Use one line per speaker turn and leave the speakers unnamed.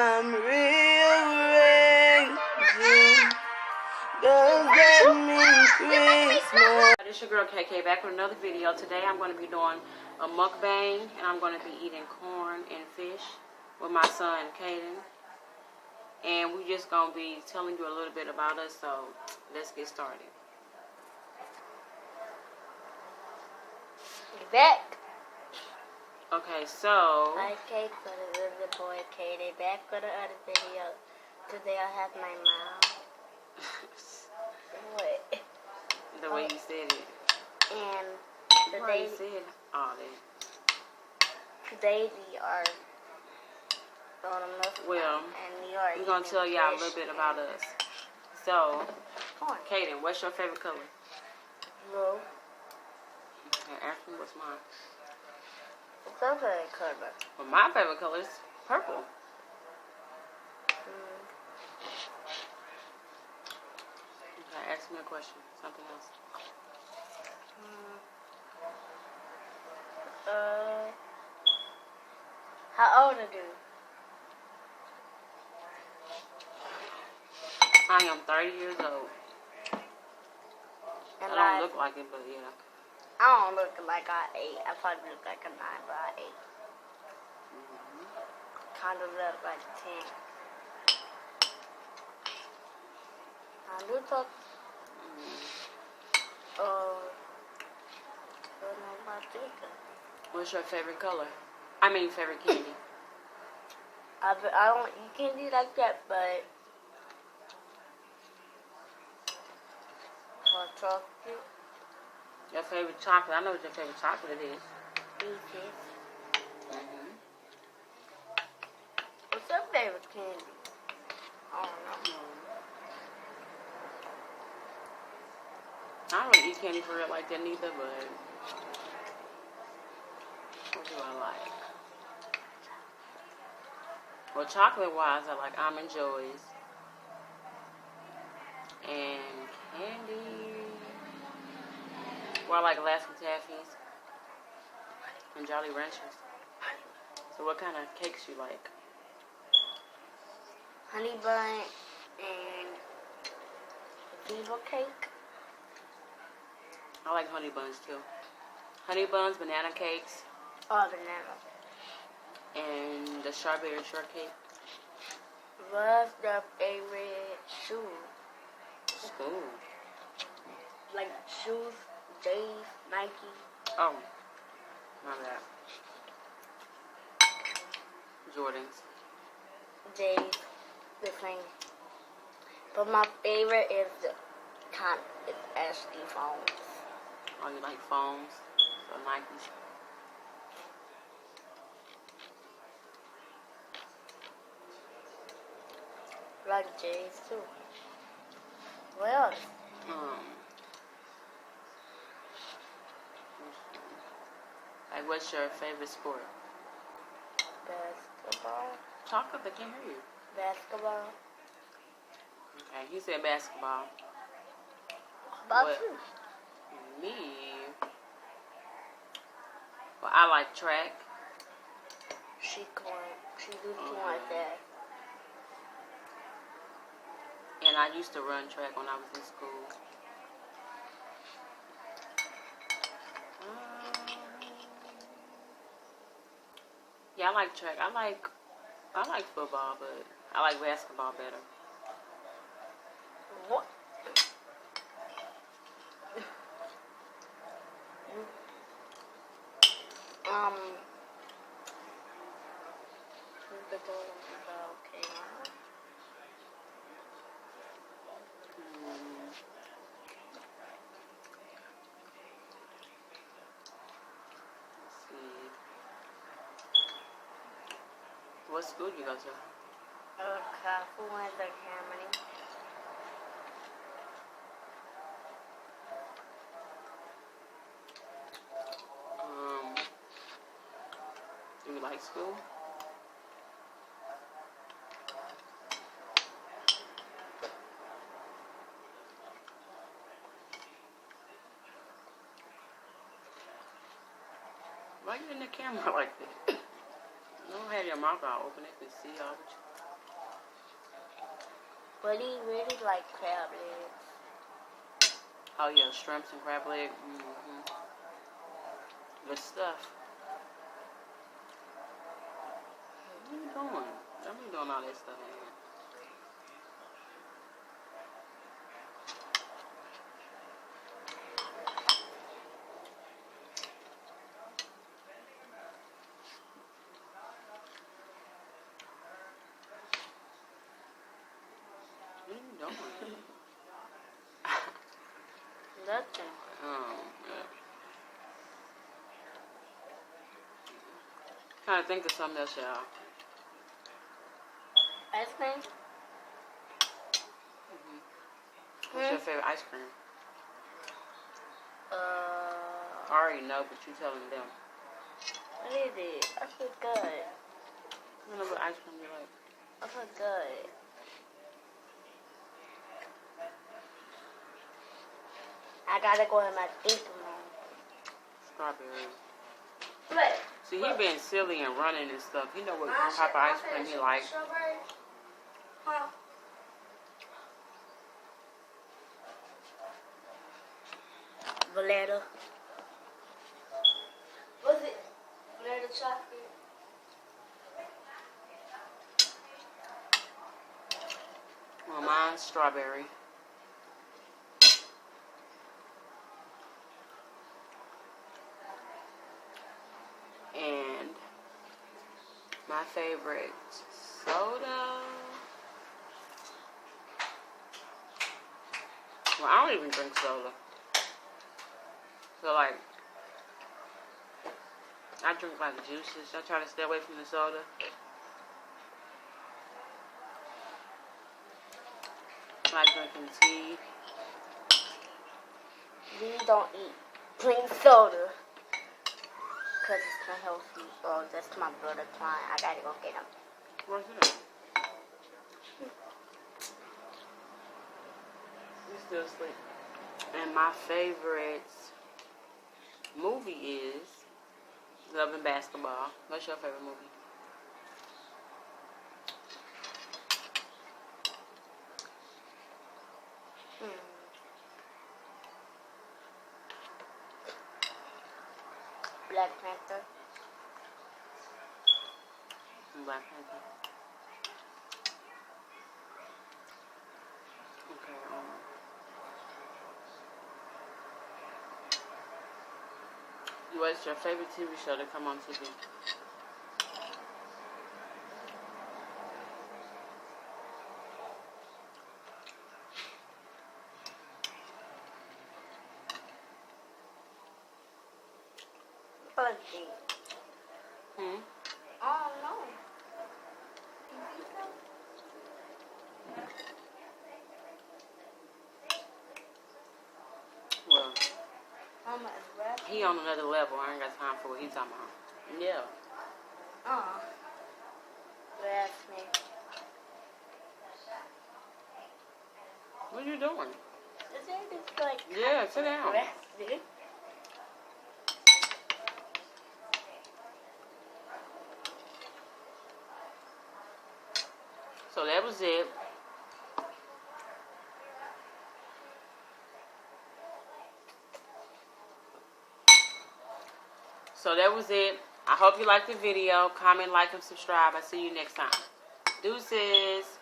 I'm rearranging. Does that mean Christmas?
This is your girl KK back with another video. Today I'm going to be doing a mukbang and I'm going to be eating corn and fish with my son Caden. And we just going to be telling you a little bit about us, so let's get started.
Back.
Okay, so
Hi, Kate, for the little boy Katie. Back for the other video. Today I have my mom. What?
the way you said it.
And
Today you said all that.
Today we are on a mukbang,
Well,
and we are
we're going to tell y'all a little bit about us. So,
corn.
Caden, what's your favorite color?
Blue.
Okay, ask me what's mine.
What's your favorite color?
Well, my favorite color is purple. Okay, ask me a question. Something else.
How old are you?
I am 30 years old.
And
I don't look like it, but yeah.
I don't look like I 8. I probably look like a 9, but I 8. Kind of look like a 10. I do talk.
What's your favorite color? I mean, favorite candy.
I don't eat candy like that, but hot chocolate.
Your favorite chocolate? I know what your favorite chocolate is.
Reese's. What's your favorite candy? I don't know.
I don't really eat candy for real like that neither, but what do I like? Well, chocolate-wise, I like Almond Joys. And candy, well, I like Alaska Taffies and Jolly Ranchers. So what kind of cakes you like?
Honey bun and zebra cake.
I like honey buns too. Honey buns, banana cakes,
Oh, banana.
and the strawberry shortcake.
What's the favorite shoe?
Ooh.
Like shoes, Dave, Nike.
Oh, not that. Jordans.
Dave, the same. But my favorite is the SD phones.
Oh, you like phones? So Nikes.
Like J's too. What else?
Like, what's your favorite sport?
Basketball.
Talk up, I can't hear you.
Basketball.
Okay, he said basketball.
How about
What?
you?
Me? Well, I like track.
She do like that.
And I used to run track when I was in school. Yeah, I like track. I like football, but I like basketball better.
What? Okay.
Let's see. What school you go to?
Who went to Germany?
Do you like school? Why are you in the camera like that? Don't have your mouth out open. They can see all of you.
But he really like crab legs.
Oh yeah, shrimps and crab leg. Mm-hmm. Good stuff. What are you doing? Don't be doing all that stuff in here. What are you doing?
Nothing.
Yeah. Trying to think of something else, y'all.
Ice cream?
What's your favorite ice cream? I already know, but you telling them.
What is it? I feel good.
I don't know what ice cream you like.
I feel good. I gotta go in my thinking room.
Strawberry.
What?
See, he been silly and running and stuff. He know what type of ice cream he like.
Strawberry? Huh? Valetta. What's it? Valetta chocolate?
Well, mine's strawberry. And my favorite soda. Well, I don't even drink soda. So, like, I drink, like, juices. I try to stay away from the soda. I like drinking tea.
We don't eat plain soda. Because it's not healthy. Oh, that's my brother crying. I gotta go get him.
Where's it? He's still asleep. And my favorite movie is Love and Basketball. What's your favorite movie?
Black Panther.
Black Panther. Okay. What's your favorite TV show to come on TV?
Fuzzy. Oh, no.
Well,
Mama is rapping.
he on another level. I ain't got time for what he's talking about. Yeah.
That's me.
What are you doing?
Is it just like...
Yeah, sit down.
Rested?
So that was it. So that was it. I hope you liked the video. Comment, like, and subscribe. I'll see you next time. Deuces.